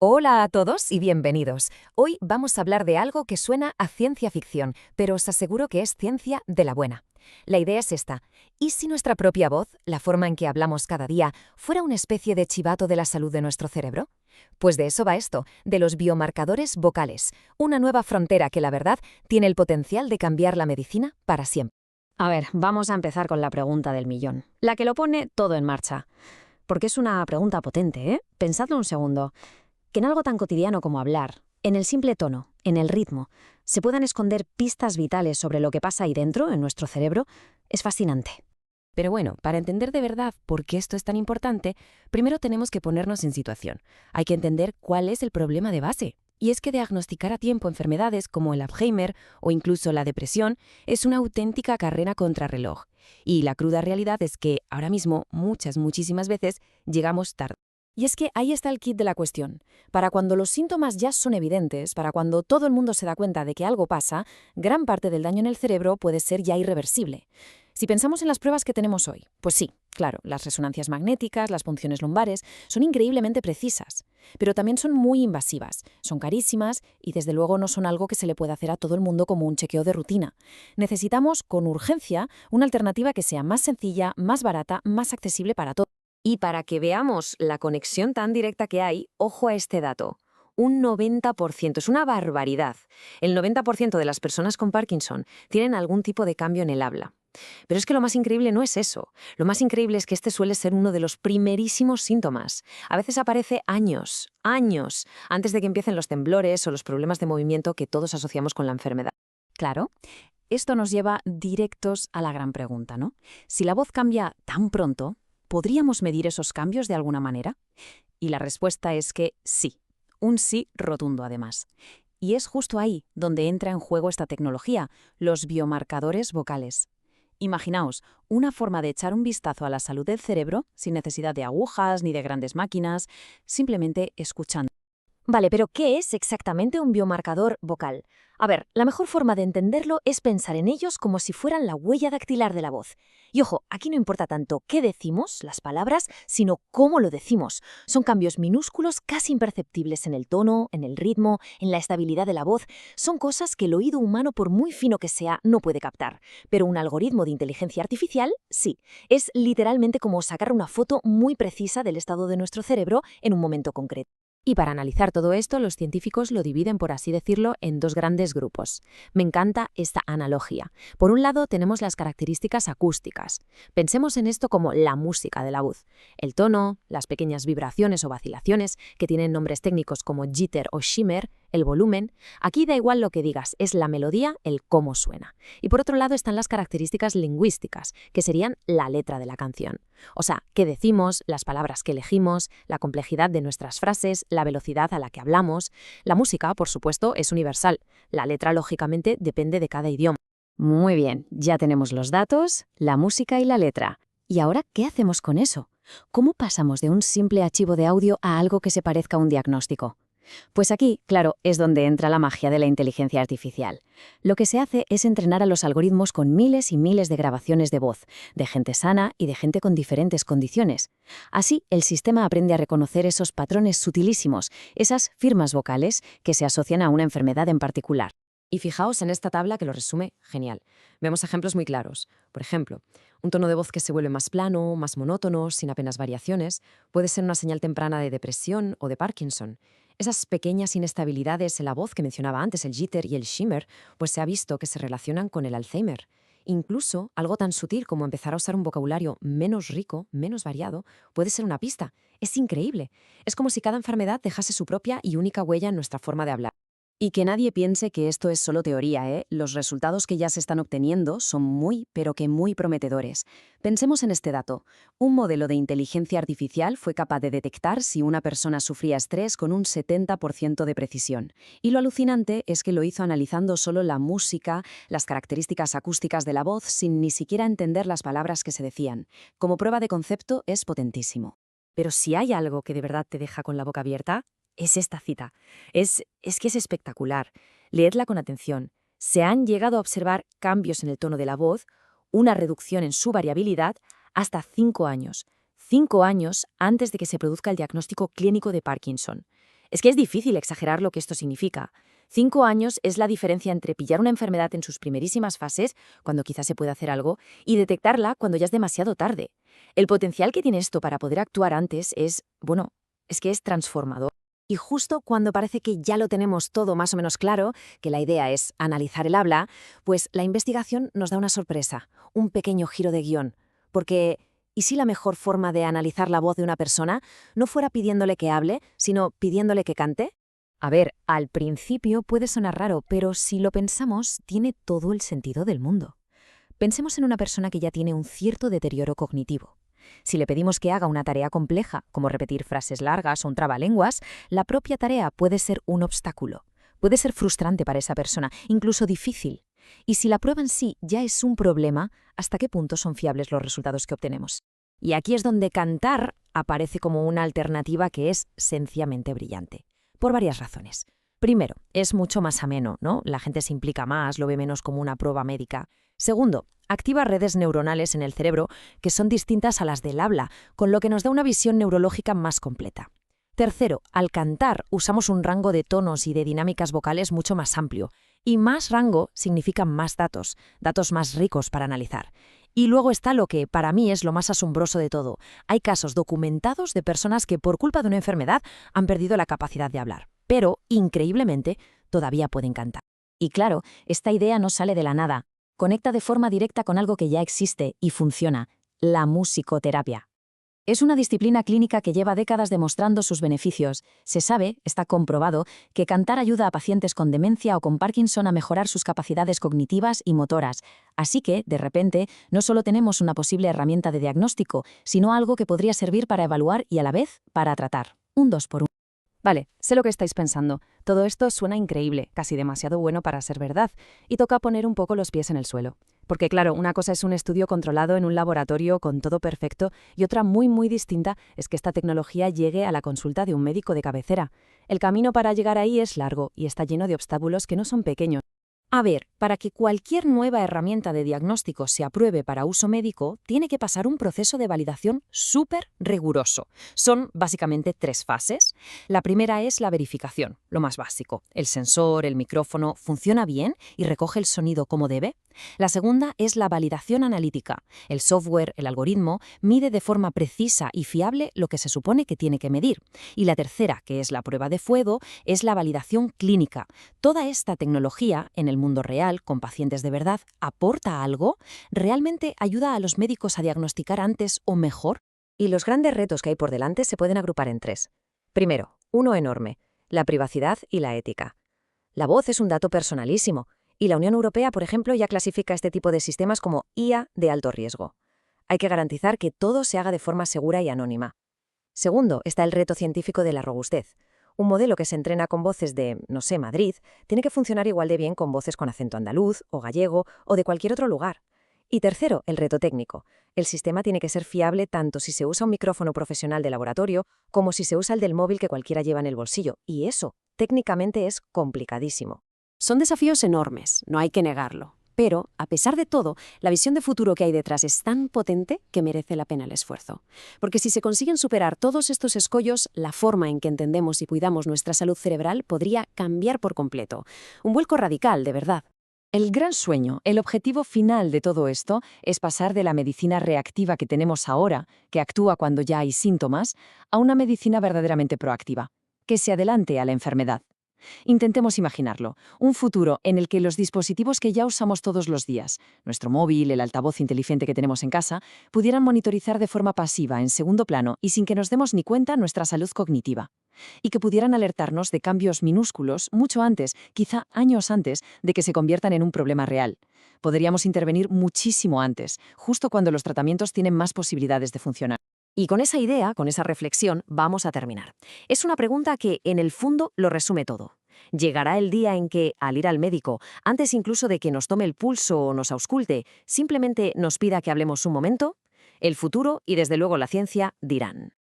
Hola a todos y bienvenidos. Hoy vamos a hablar de algo que suena a ciencia ficción, pero os aseguro que es ciencia de la buena. La idea es esta. ¿Y si nuestra propia voz, la forma en que hablamos cada día, fuera una especie de chivato de la salud de nuestro cerebro? Pues de eso va esto, de los biomarcadores vocales, una nueva frontera que la verdad tiene el potencial de cambiar la medicina para siempre. A ver, vamos a empezar con la pregunta del millón, la que lo pone todo en marcha. Porque es una pregunta potente, ¿eh? Pensadlo un segundo. Que en algo tan cotidiano como hablar, en el simple tono, en el ritmo, se puedan esconder pistas vitales sobre lo que pasa ahí dentro, en nuestro cerebro, es fascinante. Pero bueno, para entender de verdad por qué esto es tan importante, primero tenemos que ponernos en situación. Hay que entender cuál es el problema de base. Y es que diagnosticar a tiempo enfermedades como el Alzheimer o incluso la depresión es una auténtica carrera contrarreloj. Y la cruda realidad es que ahora mismo, muchísimas veces, llegamos tarde. Y es que ahí está el kit de la cuestión. Para cuando los síntomas ya son evidentes, para cuando todo el mundo se da cuenta de que algo pasa, gran parte del daño en el cerebro puede ser ya irreversible. Si pensamos en las pruebas que tenemos hoy, pues sí, claro, las resonancias magnéticas, las punciones lumbares, son increíblemente precisas, pero también son muy invasivas, son carísimas y desde luego no son algo que se le pueda hacer a todo el mundo como un chequeo de rutina. Necesitamos, con urgencia, una alternativa que sea más sencilla, más barata, más accesible para todos. Y para que veamos la conexión tan directa que hay, ojo a este dato. Un 90%, es una barbaridad. El 90% de las personas con Parkinson tienen algún tipo de cambio en el habla. Pero es que lo más increíble no es eso. Lo más increíble es que este suele ser uno de los primerísimos síntomas. A veces aparece años antes de que empiecen los temblores o los problemas de movimiento que todos asociamos con la enfermedad. Claro, esto nos lleva directos a la gran pregunta, ¿no? Si la voz cambia tan pronto, ¿podríamos medir esos cambios de alguna manera? Y la respuesta es que sí, un sí rotundo además. Y es justo ahí donde entra en juego esta tecnología, los biomarcadores vocales. Imaginaos, una forma de echar un vistazo a la salud del cerebro sin necesidad de agujas ni de grandes máquinas, simplemente escuchando. Vale, pero ¿qué es exactamente un biomarcador vocal? A ver, la mejor forma de entenderlo es pensar en ellos como si fueran la huella dactilar de la voz. Y ojo, aquí no importa tanto qué decimos, las palabras, sino cómo lo decimos. Son cambios minúsculos, casi imperceptibles en el tono, en el ritmo, en la estabilidad de la voz. Son cosas que el oído humano, por muy fino que sea, no puede captar. Pero un algoritmo de inteligencia artificial, sí. Es literalmente como sacar una foto muy precisa del estado de nuestro cerebro en un momento concreto. Y para analizar todo esto, los científicos lo dividen, por así decirlo, en dos grandes grupos. Me encanta esta analogía. Por un lado, tenemos las características acústicas. Pensemos en esto como la música de la voz. El tono, las pequeñas vibraciones o vacilaciones, que tienen nombres técnicos como jitter o shimmer, el volumen. Aquí da igual lo que digas, es la melodía, el cómo suena. Y por otro lado están las características lingüísticas, que serían la letra de la canción. O sea, qué decimos, las palabras que elegimos, la complejidad de nuestras frases, la velocidad a la que hablamos. La música, por supuesto, es universal. La letra, lógicamente, depende de cada idioma. Muy bien, ya tenemos los datos, la música y la letra. ¿Y ahora qué hacemos con eso? ¿Cómo pasamos de un simple archivo de audio a algo que se parezca a un diagnóstico? Pues aquí, claro, es donde entra la magia de la inteligencia artificial. Lo que se hace es entrenar a los algoritmos con miles y miles de grabaciones de voz, de gente sana y de gente con diferentes condiciones. Así, el sistema aprende a reconocer esos patrones sutilísimos, esas firmas vocales que se asocian a una enfermedad en particular. Y fijaos en esta tabla que lo resume genial. Vemos ejemplos muy claros. Por ejemplo, un tono de voz que se vuelve más plano, más monótono, sin apenas variaciones, puede ser una señal temprana de depresión o de Parkinson. Esas pequeñas inestabilidades en la voz que mencionaba antes, el jitter y el shimmer, pues se ha visto que se relacionan con el Alzheimer. Incluso algo tan sutil como empezar a usar un vocabulario menos rico, menos variado, puede ser una pista. Es increíble. Es como si cada enfermedad dejase su propia y única huella en nuestra forma de hablar. Y que nadie piense que esto es solo teoría, ¿eh? Los resultados que ya se están obteniendo son muy, pero que muy prometedores. Pensemos en este dato. Un modelo de inteligencia artificial fue capaz de detectar si una persona sufría estrés con un 70% de precisión. Y lo alucinante es que lo hizo analizando solo la música, las características acústicas de la voz, sin ni siquiera entender las palabras que se decían. Como prueba de concepto, es potentísimo. Pero si hay algo que de verdad te deja con la boca abierta, es esta cita. Es que es espectacular. Leedla con atención. Se han llegado a observar cambios en el tono de la voz, una reducción en su variabilidad, hasta 5 años. 5 años antes de que se produzca el diagnóstico clínico de Parkinson. Es que es difícil exagerar lo que esto significa. 5 años es la diferencia entre pillar una enfermedad en sus primerísimas fases, cuando quizás se puede hacer algo, y detectarla cuando ya es demasiado tarde. El potencial que tiene esto para poder actuar antes es que es transformador. Y justo cuando parece que ya lo tenemos todo más o menos claro, que la idea es analizar el habla, pues la investigación nos da una sorpresa, un pequeño giro de guión. Porque, ¿y si la mejor forma de analizar la voz de una persona no fuera pidiéndole que hable, sino pidiéndole que cante? A ver, al principio puede sonar raro, pero si lo pensamos, tiene todo el sentido del mundo. Pensemos en una persona que ya tiene un cierto deterioro cognitivo. Si le pedimos que haga una tarea compleja, como repetir frases largas o un trabalenguas, la propia tarea puede ser un obstáculo. Puede ser frustrante para esa persona, incluso difícil. Y si la prueba en sí ya es un problema, ¿hasta qué punto son fiables los resultados que obtenemos? Y aquí es donde cantar aparece como una alternativa que es sencillamente brillante. Por varias razones. Primero, es mucho más ameno, ¿no? La gente se implica más, lo ve menos como una prueba médica. Segundo, activa redes neuronales en el cerebro que son distintas a las del habla, con lo que nos da una visión neurológica más completa. Tercero, al cantar usamos un rango de tonos y de dinámicas vocales mucho más amplio. Y más rango significa más datos, datos más ricos para analizar. Y luego está lo que para mí es lo más asombroso de todo. Hay casos documentados de personas que por culpa de una enfermedad han perdido la capacidad de hablar, pero, increíblemente, todavía pueden cantar. Y claro, esta idea no sale de la nada. Conecta de forma directa con algo que ya existe y funciona, la musicoterapia. Es una disciplina clínica que lleva décadas demostrando sus beneficios. Se sabe, está comprobado, que cantar ayuda a pacientes con demencia o con Parkinson a mejorar sus capacidades cognitivas y motoras. Así que, de repente, no solo tenemos una posible herramienta de diagnóstico, sino algo que podría servir para evaluar y a la vez para tratar. Un 2 por 1. Vale, sé lo que estáis pensando. Todo esto suena increíble, casi demasiado bueno para ser verdad, y toca poner un poco los pies en el suelo. Porque claro, una cosa es un estudio controlado en un laboratorio con todo perfecto y otra muy distinta es que esta tecnología llegue a la consulta de un médico de cabecera. El camino para llegar ahí es largo y está lleno de obstáculos que no son pequeños. A ver, para que cualquier nueva herramienta de diagnóstico se apruebe para uso médico, tiene que pasar un proceso de validación súper riguroso. Son básicamente 3 fases. La primera es la verificación, lo más básico. El sensor, el micrófono, ¿funciona bien y recoge el sonido como debe? La segunda es la validación analítica. El software, el algoritmo, mide de forma precisa y fiable lo que se supone que tiene que medir. Y la tercera, que es la prueba de fuego, es la validación clínica. Toda esta tecnología, en el mundo real, con pacientes de verdad, ¿aporta algo? ¿Realmente ayuda a los médicos a diagnosticar antes o mejor? Y los grandes retos que hay por delante se pueden agrupar en 3. Primero, uno enorme, la privacidad y la ética. La voz es un dato personalísimo, y la Unión Europea, por ejemplo, ya clasifica este tipo de sistemas como IA de alto riesgo. Hay que garantizar que todo se haga de forma segura y anónima. Segundo, está el reto científico de la robustez. Un modelo que se entrena con voces de, no sé, Madrid, tiene que funcionar igual de bien con voces con acento andaluz o gallego o de cualquier otro lugar. Y tercero, el reto técnico. El sistema tiene que ser fiable tanto si se usa un micrófono profesional de laboratorio como si se usa el del móvil que cualquiera lleva en el bolsillo. Y eso, técnicamente, es complicadísimo. Son desafíos enormes, no hay que negarlo. Pero, a pesar de todo, la visión de futuro que hay detrás es tan potente que merece la pena el esfuerzo. Porque si se consiguen superar todos estos escollos, la forma en que entendemos y cuidamos nuestra salud cerebral podría cambiar por completo. Un vuelco radical, de verdad. El gran sueño, el objetivo final de todo esto, es pasar de la medicina reactiva que tenemos ahora, que actúa cuando ya hay síntomas, a una medicina verdaderamente proactiva, que se adelante a la enfermedad. Intentemos imaginarlo, un futuro en el que los dispositivos que ya usamos todos los días, nuestro móvil, el altavoz inteligente que tenemos en casa, pudieran monitorizar de forma pasiva, en segundo plano y sin que nos demos ni cuenta nuestra salud cognitiva. Y que pudieran alertarnos de cambios minúsculos mucho antes, quizá años antes, de que se conviertan en un problema real. Podríamos intervenir muchísimo antes, justo cuando los tratamientos tienen más posibilidades de funcionar. Y con esa idea, con esa reflexión, vamos a terminar. Es una pregunta que, en el fondo, lo resume todo. ¿Llegará el día en que, al ir al médico, antes incluso de que nos tome el pulso o nos ausculte, simplemente nos pida que hablemos un momento? El futuro y, desde luego, la ciencia dirán.